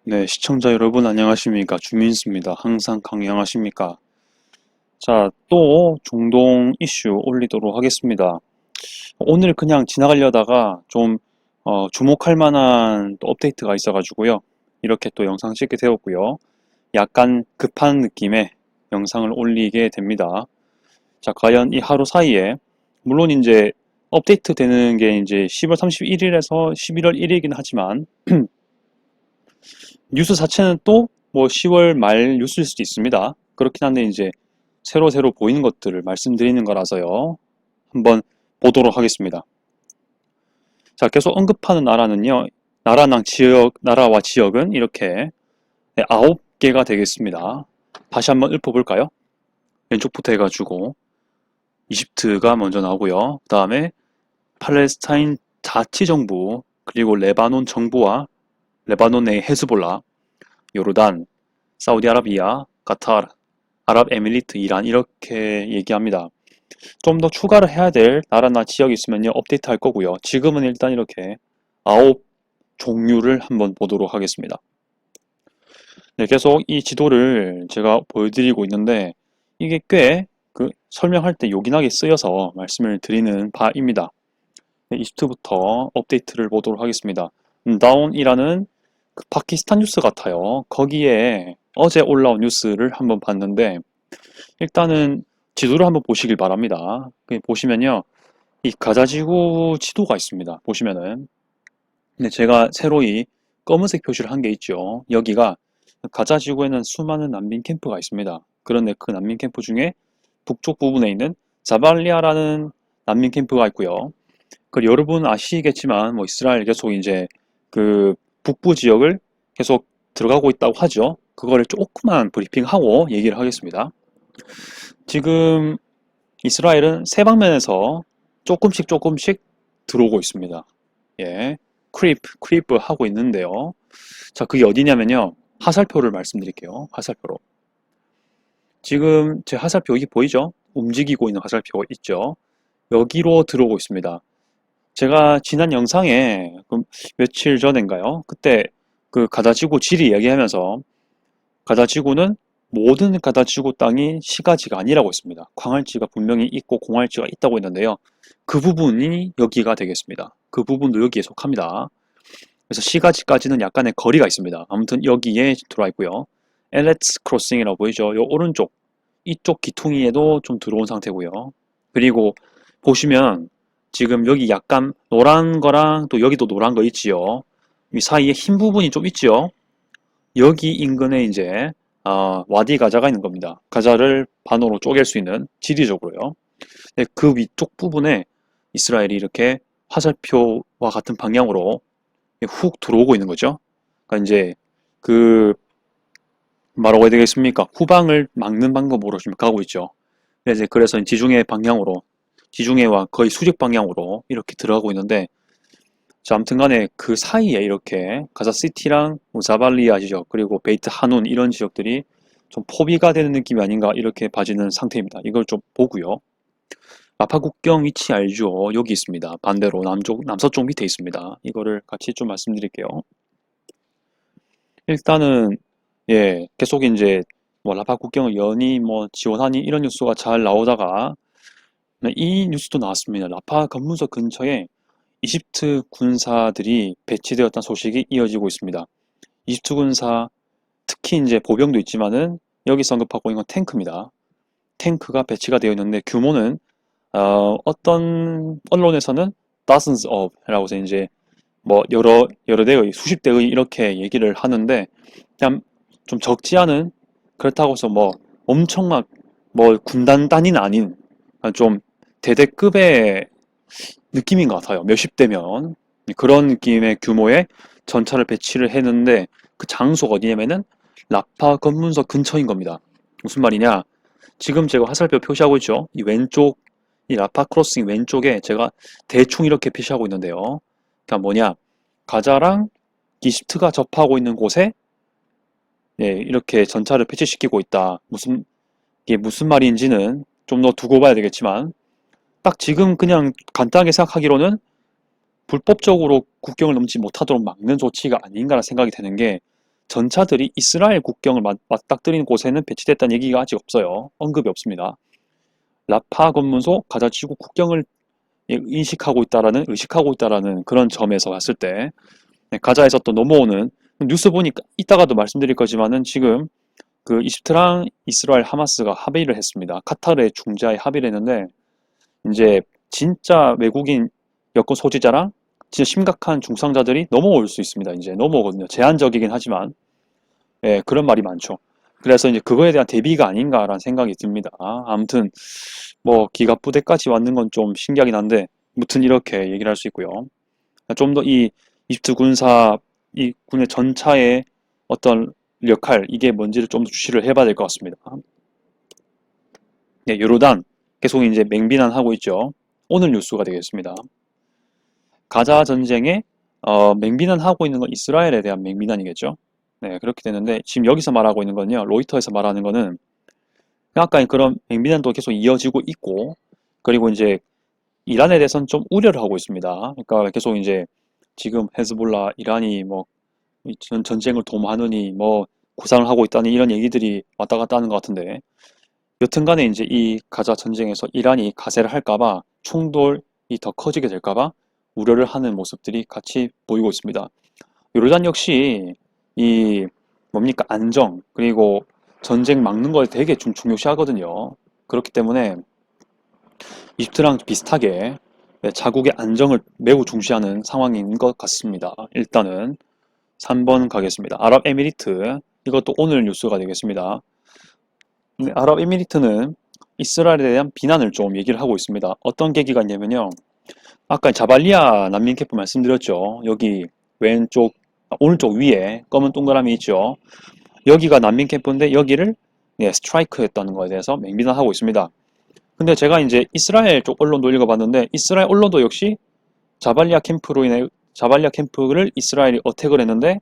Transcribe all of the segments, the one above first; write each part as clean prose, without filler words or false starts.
네, 시청자 여러분 안녕하십니까? 주민수입니다. 항상 강령하십니까? 자, 또 중동 이슈 올리도록 하겠습니다. 오늘 그냥 지나가려다가 좀 주목할 만한 또 업데이트가 있어가지고요. 이렇게 또 영상 찍게 되었고요. 약간 급한 느낌의 영상을 올리게 됩니다. 자, 과연 이 하루 사이에 물론 이제 업데이트 되는 게 이제 10월 31일에서 11월 1일이긴 하지만 뉴스 자체는 또 뭐 10월 말 뉴스일 수도 있습니다. 그렇긴 한데 이제 새로 보이는 것들을 말씀드리는 거라서요. 한번 보도록 하겠습니다. 자, 계속 언급하는 나라는요. 나라와 지역은 이렇게 9개가 되겠습니다. 다시 한번 읊어볼까요? 왼쪽부터 해가지고 이집트가 먼저 나오고요. 그 다음에 팔레스타인 자치정부, 그리고 레바논 정부와 레바논의 헤즈볼라, 요르단, 사우디아라비아, 카타르, 아랍에미리트, 이란 이렇게 얘기합니다. 좀 더 추가를 해야 될 나라나 지역이 있으면요 업데이트 할 거고요. 지금은 일단 이렇게 9종류를 한번 보도록 하겠습니다. 네, 계속 이 지도를 제가 보여드리고 있는데 이게 꽤 설명할 때 요긴하게 쓰여서 말씀을 드리는 바입니다. 네, 이집트부터 업데이트를 보도록 하겠습니다. 다운이라는 파키스탄 뉴스 같아요. 거기에 어제 올라온 뉴스를 한번 봤는데 일단은 지도를 한번 보시길 바랍니다. 보시면요. 이 가자지구 지도가 있습니다. 보시면은. 근데 제가 새로이 검은색 표시를 한 게 있죠. 여기가 가자지구에는 수많은 난민 캠프가 있습니다. 그런데 그 난민 캠프 중에 북쪽 부분에 있는 자발리아라는 난민 캠프가 있고요. 여러분 아시겠지만 뭐 이스라엘 계속 이제 그 북부 지역을 계속 들어가고 있다고 하죠. 그거를 조금만 브리핑하고 얘기를 하겠습니다. 지금 이스라엘은 세 방면에서 조금씩 들어오고 있습니다. 예, 크리프 하고 있는데요. 자, 그게 어디냐면요. 화살표를 말씀드릴게요. 화살표로. 지금 제 화살표 여기 보이죠? 움직이고 있는 화살표 있죠? 여기로 들어오고 있습니다. 제가 지난 영상에 며칠 전인가요? 그때 그 가자지구 지리 이야기하면서 가자지구는 모든 가자지구 땅이 시가지가 아니라고 했습니다. 광활지가 분명히 있고 공활지가 있다고 했는데요. 그 부분이 여기가 되겠습니다. 그 부분도 여기에 속합니다. 그래서 시가지까지는 약간의 거리가 있습니다. 아무튼 여기에 들어와 있고요. 엘렛스 크로싱이라고 보이죠? 요 오른쪽 이쪽 기퉁이에도 좀 들어온 상태고요. 그리고 보시면 지금 여기 약간 노란 거랑 또 여기도 노란 거 있지요. 이 사이에 흰 부분이 좀 있지요. 여기 인근에 이제 와디 가자가 있는 겁니다. 가자를 반으로 쪼갤 수 있는 지리적으로요. 네, 그 위쪽 부분에 이스라엘이 이렇게 화살표와 같은 방향으로 훅 들어오고 있는 거죠. 그러니까 이제 그 뭐라고 해야 되겠습니까? 후방을 막는 방법으로 지금 가고 있죠. 그래서 지중해 방향으로, 지중해와 거의 수직 방향으로 이렇게 들어가고 있는데, 자, 아무튼 간에 그 사이에 이렇게 가자시티랑 뭐 자발리아 지역, 그리고 베이트 하눈 이런 지역들이 좀 포비가 되는 느낌이 아닌가 이렇게 봐지는 상태입니다. 이걸 좀 보고요. 라파 국경 위치 알죠? 여기 있습니다. 반대로 남서쪽 밑에 있습니다. 이거를 같이 좀 말씀드릴게요. 일단은 예, 계속 이제 뭐 라파 국경을 여니 뭐 지원하니 이런 뉴스가 잘 나오다가 이 뉴스도 나왔습니다. 라파 검문소 근처에 이집트 군사들이 배치되었다는 소식이 이어지고 있습니다. 이집트 군사 특히 이제 보병도 있지만은 여기서 언급하고 있는 건 탱크입니다. 탱크가 배치가 되어 있는데 규모는 어떤 언론에서는 dozens of라고 해서 이제 뭐 여러 대의 수십 대의 이렇게 얘기를 하는데 그냥 좀 적지 않은 그렇다고 해서 뭐 엄청 막 뭐 군단 단위는 아닌 좀 대대급의 느낌인 것 같아요. 몇십 대면 그런 느낌의 규모의 전차를 배치를 했는데 그 장소가 어디냐면은 라파 검문소 근처인 겁니다. 무슨 말이냐? 지금 제가 화살표 표시하고 있죠. 이 왼쪽 이 라파 크로싱 왼쪽에 제가 대충 이렇게 표시하고 있는데요. 그러니까 뭐냐? 가자랑 이집트가 접하고 있는 곳에 예, 이렇게 전차를 배치시키고 있다. 이게 무슨 말인지는 좀 더 두고 봐야 되겠지만 딱 지금 그냥 간단하게 생각하기로는 불법적으로 국경을 넘지 못하도록 막는 조치가 아닌가라는 생각이 드는 게 전차들이 이스라엘 국경을 맞닥뜨리는 곳에는 배치됐다는 얘기가 아직 없어요. 언급이 없습니다. 라파 검문소 가자 지구 국경을 의식하고 있다라는 그런 점에서 봤을 때 가자에서 또 넘어오는 뉴스 보니까 이따가도 말씀드릴 거지만은 지금 그 이집트랑 이스라엘 하마스가 합의를 했습니다. 카타르의 중재하에 합의를 했는데 이제 진짜 외국인 여권 소지자랑 진짜 심각한 중상자들이 넘어올 수 있습니다. 이제 넘어오거든요. 제한적이긴 하지만 예, 그런 말이 많죠. 그래서 이제 그거에 대한 대비가 아닌가라는 생각이 듭니다. 아무튼 뭐 기갑부대까지 왔는 건 좀 신기하긴 한데 무튼 이렇게 얘기를 할 수 있고요. 좀 더 이 이집트 군사 이 군의 전차의 어떤 역할 이게 뭔지를 좀 더 주시를 해봐야 될 것 같습니다. 네, 요르단 계속 이제 맹비난하고 있죠. 오늘 뉴스가 되겠습니다. 가자 전쟁에 맹비난하고 있는 건 이스라엘에 대한 맹비난이겠죠. 네, 그렇게 되는데 지금 여기서 말하고 있는 건요. 로이터에서 말하는 거는 아까 그런 맹비난도 계속 이어지고 있고 그리고 이제 이란에 대해서는 좀 우려를 하고 있습니다. 그러니까 계속 이제 지금 헤즈볼라, 이란이 뭐 전쟁을 도모하느니 뭐 구상을 하고 있다는 이런 얘기들이 왔다 갔다 하는 것 같은데 여튼간에 이제 이 가자 전쟁에서 이란이 가세를 할까봐 충돌이 더 커지게 될까봐 우려를 하는 모습들이 같이 보이고 있습니다. 요르단 역시 이 뭡니까 안정 그리고 전쟁 막는 걸 되게 좀 중요시하거든요. 그렇기 때문에 이집트랑 비슷하게 자국의 안정을 매우 중시하는 상황인 것 같습니다. 일단은 3번 가겠습니다. 아랍에미리트 이것도 오늘 뉴스가 되겠습니다. 아랍에미리트는 이스라엘에 대한 비난을 좀 얘기를 하고 있습니다. 어떤 계기가 있냐면요. 아까 자발리아 난민 캠프 말씀드렸죠. 여기 왼쪽 오른쪽 위에 검은 동그라미 있죠. 여기가 난민 캠프인데 여기를 스트라이크 했다는 거에 대해서 맹비난하고 있습니다. 근데 제가 이제 이스라엘 쪽 언론도 읽어봤는데 이스라엘 언론도 역시 자발리아 캠프를 이스라엘이 어택을 했는데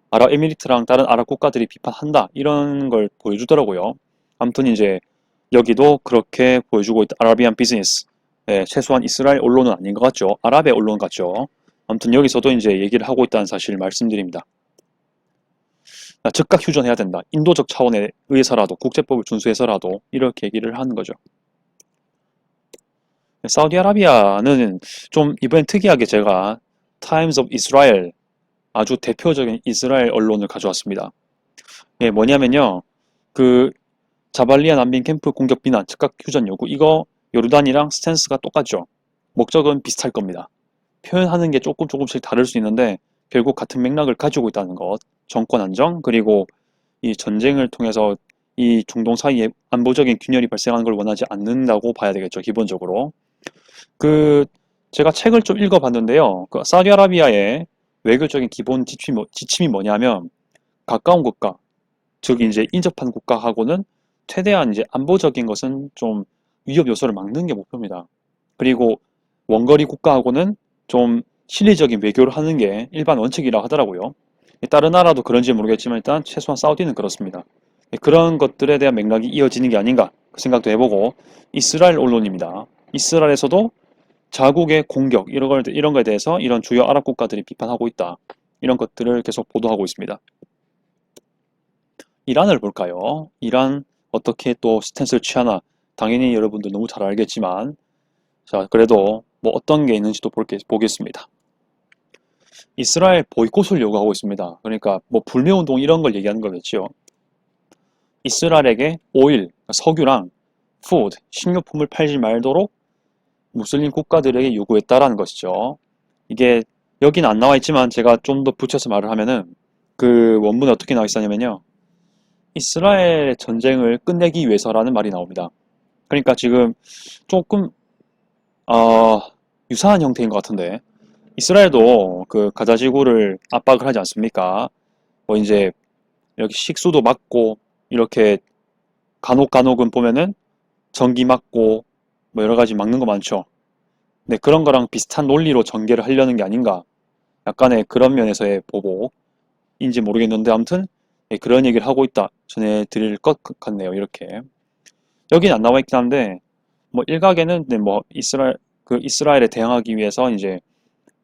아랍에미리트랑 다른 아랍 국가들이 비판한다 이런 걸 보여주더라고요. 아무튼 이제 여기도 그렇게 보여주고 있다. 아라비안 비즈니스. 최소한 이스라엘 언론은 아닌 것 같죠. 아랍의 언론 같죠. 아무튼 여기서도 이제 얘기를 하고 있다는 사실을 말씀드립니다. 즉각 휴전해야 된다. 인도적 차원에 의해서라도 국제법을 준수해서라도 이렇게 얘기를 하는 거죠. 사우디아라비아는 좀 이번엔 특이하게 제가 Times of Israel 아주 대표적인 이스라엘 언론을 가져왔습니다. 뭐냐면요. 그 자발리아 난민 캠프 공격 비난 즉각 휴전 요구 이거 요르단이랑 스탠스가 똑같죠. 목적은 비슷할 겁니다. 표현하는 게 조금씩 다를 수 있는데 결국 같은 맥락을 가지고 있다는 것. 정권 안정 그리고 이 전쟁을 통해서 이 중동 사이에 안보적인 균열이 발생하는 걸 원하지 않는다고 봐야 되겠죠. 기본적으로. 그 제가 책을 좀 읽어봤는데요. 그 사우디아라비아의 외교적인 기본 지침이 뭐냐면 가까운 국가, 즉 이제 인접한 국가하고는 최대한 이제 안보적인 것은 좀 위협 요소를 막는 게 목표입니다. 그리고 원거리 국가하고는 좀 실리적인 외교를 하는 게 일반 원칙이라고 하더라고요. 다른 나라도 그런지 모르겠지만 일단 최소한 사우디는 그렇습니다. 그런 것들에 대한 맥락이 이어지는 게 아닌가 그 생각도 해보고 이스라엘 언론입니다. 이스라엘에서도 자국의 공격 이런 거에 대해서 이런 주요 아랍 국가들이 비판하고 있다. 이런 것들을 계속 보도하고 있습니다. 이란을 볼까요? 이란 어떻게 또 스탠스를 취하나 당연히 여러분들 너무 잘 알겠지만 자 그래도 뭐 어떤 게 있는지도 보겠습니다. 이스라엘 보이콧을 요구하고 있습니다. 그러니까 뭐 불매운동 이런 걸 얘기하는 거겠죠. 이스라엘에게 오일, 석유랑 푸드, 식료품을 팔지 말도록 무슬림 국가들에게 요구했다라는 것이죠. 이게 여기는 안 나와 있지만 제가 좀 더 붙여서 말을 하면은 그 원문에 어떻게 나와 있었냐면요. 이스라엘의 전쟁을 끝내기 위해서라는 말이 나옵니다. 그러니까 지금 조금 유사한 형태인 것 같은데 이스라엘도 그 가자 지구를 압박을 하지 않습니까? 뭐 이제 이렇게 식수도 막고 이렇게 간혹은 보면은 전기 막고 뭐 여러 가지 막는 거 많죠. 네, 그런 거랑 비슷한 논리로 전개를 하려는 게 아닌가. 약간의 그런 면에서의 보복인지 모르겠는데 아무튼 그런 얘기를 하고 있다. 전해드릴 것 같네요. 이렇게. 여긴 안 나와 있긴 한데 뭐 일각에는 뭐 이스라엘에 대항하기 위해서 이제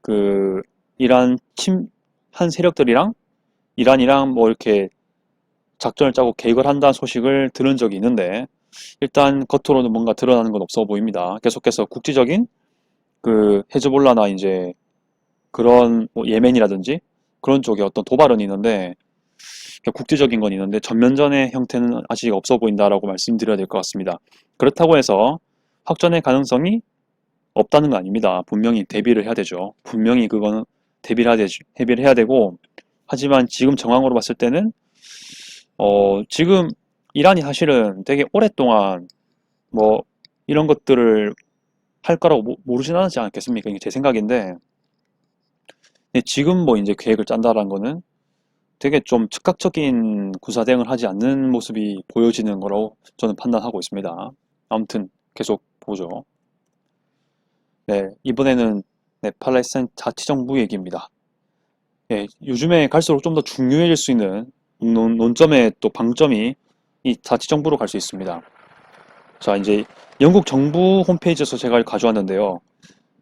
그 이란 침한 세력들이랑 이란이랑 뭐 이렇게 작전을 짜고 계획을 한다는 소식을 들은 적이 있는데 일단 겉으로는 뭔가 드러나는 건 없어 보입니다. 계속해서 국지적인 그 헤즈볼라나 이제 그런 뭐 예멘이라든지 그런 쪽에 어떤 도발은 있는데 국제적인 건 있는데 전면전의 형태는 아직 없어 보인다라고 말씀드려야 될 것 같습니다. 그렇다고 해서 확전의 가능성이 없다는 건 아닙니다. 분명히 대비를 해야 되죠. 분명히 그거는 대비를 해야 되고 하지만 지금 정황으로 봤을 때는 지금 이란이 사실은 되게 오랫동안 뭐 이런 것들을 할 거라고 모르진 않았지 않겠습니까? 이게 제 생각인데 지금 뭐 이제 계획을 짠다라는 거는 되게 좀 즉각적인 군사 대응을 하지 않는 모습이 보여지는 거로 저는 판단하고 있습니다. 아무튼 계속 보죠. 네, 이번에는 네, 팔레스타인 자치정부 얘기입니다. 예, 요즘에 갈수록 좀 더 중요해질 수 있는 논점의 또 방점이 이 자치정부로 갈 수 있습니다. 자, 이제 영국 정부 홈페이지에서 제가 가져왔는데요.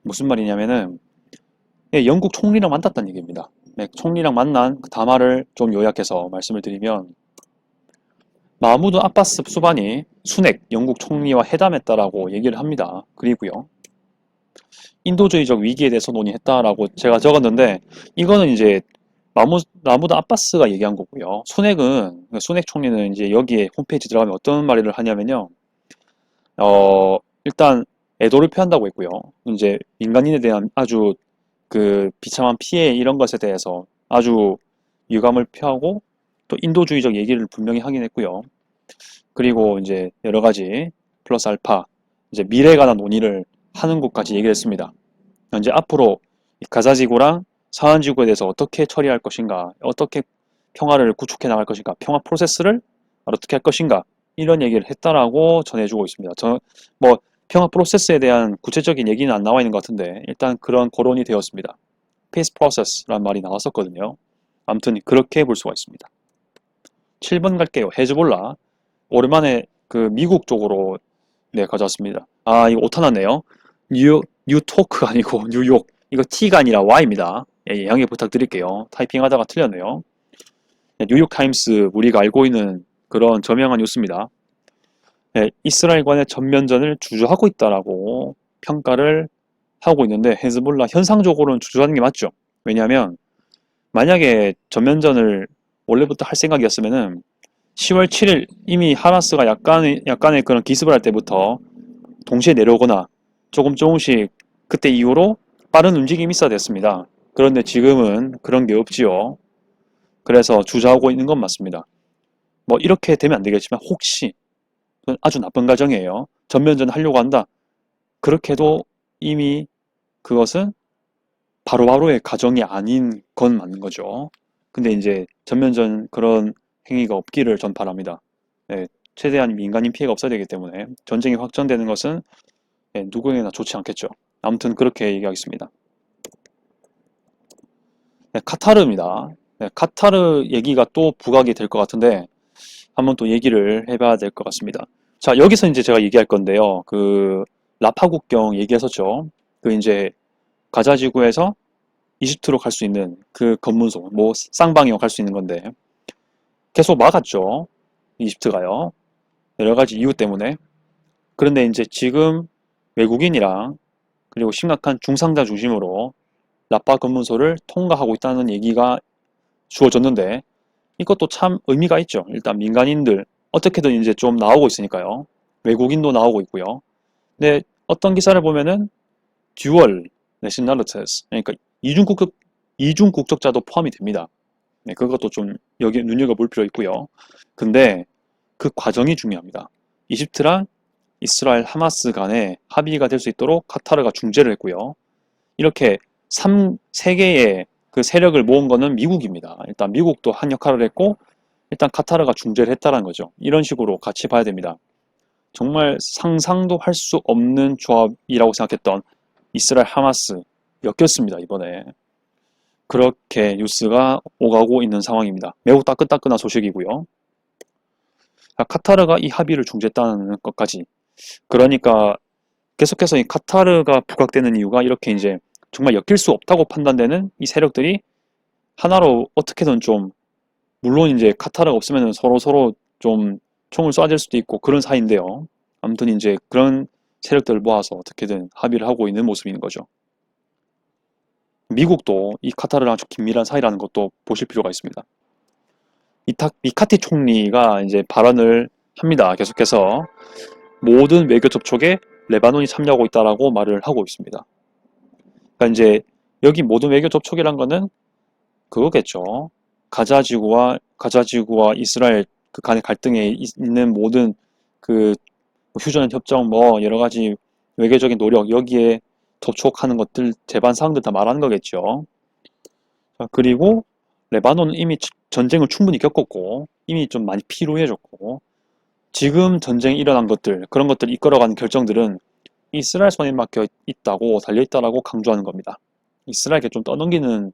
무슨 말이냐면은 예, 영국 총리랑 만났다는 얘기입니다. 네, 총리랑 만난 그 담화를 좀 요약해서 말씀을 드리면 마무드 아바스 수반이 순핵 영국 총리와 회담했다라고 얘기를 합니다. 그리고요. 인도주의적 위기에 대해서 논의했다라고 제가 적었는데 이거는 이제 마무드 아바스가 얘기한 거고요. 순핵 총리는 이제 여기에 홈페이지 들어가면 어떤 말을 하냐면요. 일단 애도를 표한다고 했고요. 이제 민간인에 대한 아주 그 비참한 피해 이런 것에 대해서 아주 유감을 표하고 또 인도주의적 얘기를 분명히 하긴 했고요. 그리고 이제 여러 가지 플러스 알파 이제 미래에 관한 논의를 하는 것까지 얘기를 했습니다. 이제 앞으로 가자지구랑 사안지구에 대해서 어떻게 처리할 것인가, 어떻게 평화를 구축해 나갈 것인가, 평화 프로세스를 어떻게 할 것인가 이런 얘기를 했다라고 전해주고 있습니다. 뭐 평화 프로세스에 대한 구체적인 얘기는 안 나와 있는 것 같은데 일단 그런 거론이 되었습니다. Peace process라는 말이 나왔었거든요. 아무튼 그렇게 볼 수가 있습니다. 7번 갈게요. 헤즈볼라. 오랜만에 그 미국 쪽으로 네 가져왔습니다. 아 이거 오타 났네요. 뉴토크가 아니고 뉴욕. 이거 T가 아니라 Y입니다. 예, 양해 부탁드릴게요. 타이핑하다가 틀렸네요. 네, 뉴욕타임스 우리가 알고 있는 그런 저명한 뉴스입니다. 네, 이스라엘과의 전면전을 주저하고 있다라고 평가를 하고 있는데 헤즈볼라 현상적으로는 주저하는 게 맞죠. 왜냐하면 만약에 전면전을 원래부터 할 생각이었으면은 10월 7일 이미 하마스가 약간의 그런 기습을 할 때부터 동시에 내려오거나 조금씩 그때 이후로 빠른 움직임이 있어야 됐습니다. 그런데 지금은 그런 게 없지요. 그래서 주저하고 있는 건 맞습니다. 뭐 이렇게 되면 안 되겠지만 혹시 아주 나쁜 가정이에요. 전면전 하려고 한다. 그렇게 해도 이미 그것은 바로바로의 가정이 아닌 건 맞는 거죠. 근데 이제 전면전 그런 행위가 없기를 전 바랍니다. 네, 최대한 민간인 피해가 없어야 되기 때문에 전쟁이 확전되는 것은 네, 누구에게나 좋지 않겠죠. 아무튼 그렇게 얘기하겠습니다. 네, 카타르입니다. 네, 카타르 얘기가 또 부각이 될 것 같은데 한번 또 얘기를 해봐야 될 것 같습니다. 자, 여기서 이제 제가 얘기할 건데요. 그 라파 국경 얘기했었죠. 그 이제 가자 지구에서 이집트로 갈 수 있는 그 검문소, 뭐 쌍방이요 갈 수 있는 건데 계속 막았죠. 이집트가요. 여러 가지 이유 때문에. 그런데 이제 지금 외국인이랑 그리고 심각한 중상자 중심으로 라파 검문소를 통과하고 있다는 얘기가 주어졌는데 이것도 참 의미가 있죠. 일단 민간인들 어떻게든 이제 좀 나오고 있으니까요. 외국인도 나오고 있고요. 근데 어떤 기사를 보면은 듀얼 내셔널리티스 그러니까 이중 국적자도 포함이 됩니다. 네, 그것도 좀 여기 눈여겨볼 필요 있고요. 근데 그 과정이 중요합니다. 이집트랑 이스라엘 하마스 간에 합의가 될 수 있도록 카타르가 중재를 했고요. 이렇게 3개의 그 세력을 모은 거는 미국입니다. 일단 미국도 한 역할을 했고 일단 카타르가 중재를 했다는 거죠. 이런 식으로 같이 봐야 됩니다. 정말 상상도 할 수 없는 조합이라고 생각했던 이스라엘 하마스 엮였습니다. 이번에. 그렇게 뉴스가 오가고 있는 상황입니다. 매우 따끈따끈한 소식이고요. 카타르가 이 합의를 중재했다는 것까지. 그러니까 계속해서 이 카타르가 부각되는 이유가 이렇게 이제 정말 엮일 수 없다고 판단되는 이 세력들이 하나로 어떻게든 좀 물론 이제 카타르가 없으면 서로 좀 총을 쏴댈 수도 있고 그런 사이인데요. 아무튼 이제 그런 세력들을 모아서 어떻게든 합의를 하고 있는 모습인 거죠. 미국도 이 카타르랑 아주 긴밀한 사이라는 것도 보실 필요가 있습니다. 미카티 총리가 이제 발언을 합니다. 계속해서 모든 외교 접촉에 레바논이 참여하고 있다라고 말을 하고 있습니다. 그러니까 이제 여기 모든 외교 접촉이란 거는 그거겠죠. 가자지구와 이스라엘 그 간의 갈등에 있는 모든 그 휴전 협정 뭐 여러 가지 외교적인 노력 여기에 접촉하는 것들 제반 사항들 다 말하는 거겠죠. 자, 그리고 레바논은 이미 전쟁을 충분히 겪었고 이미 좀 많이 피로해졌고 지금 전쟁이 일어난 것들 그런 것들을 이끌어가는 결정들은 이스라엘 손에 맡겨 있다고 달려있다라고 강조하는 겁니다. 이스라엘에게 좀 떠넘기는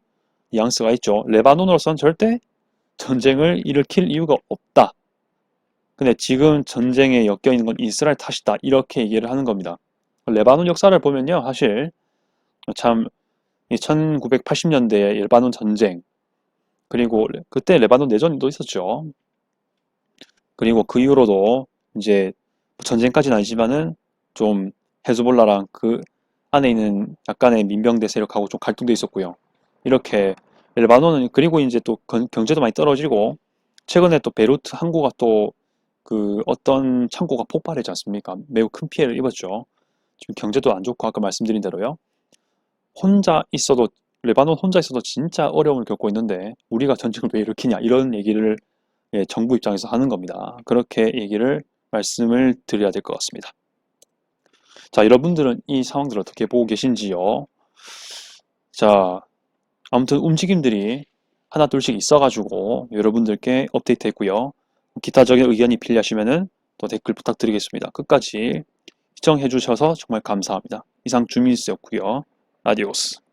뉘앙스가 있죠. 레바논으로서는 절대 전쟁을 일으킬 이유가 없다. 근데 지금 전쟁에 엮여 있는 건 이스라엘 탓이다. 이렇게 얘기를 하는 겁니다. 레바논 역사를 보면요. 사실 참 1980년대의 레바논 전쟁 그리고 그때 레바논 내전도 있었죠. 그리고 그 이후로도 이제 전쟁까지는 아니지만은 좀 헤즈볼라랑 그 안에 있는 약간의 민병대 세력하고 좀 갈등도 있었고요. 이렇게 레바논은 그리고 이제 또 경제도 많이 떨어지고 최근에 또 베이루트 항구가 또 그 어떤 창고가 폭발했지 않습니까? 매우 큰 피해를 입었죠. 지금 경제도 안 좋고 아까 말씀드린 대로요. 레바논 혼자 있어도 진짜 어려움을 겪고 있는데 우리가 전쟁을 왜 일으키냐 이런 얘기를 정부 입장에서 하는 겁니다. 그렇게 말씀을 드려야 될 것 같습니다. 자, 여러분들은 이 상황들을 어떻게 보고 계신지요? 자, 아무튼 움직임들이 하나 둘씩 있어가지고 여러분들께 업데이트 했고요. 기타적인 의견이 필요하시면은 또 댓글 부탁드리겠습니다. 끝까지 시청해주셔서 정말 감사합니다. 이상 주민수였고요. 아디오스.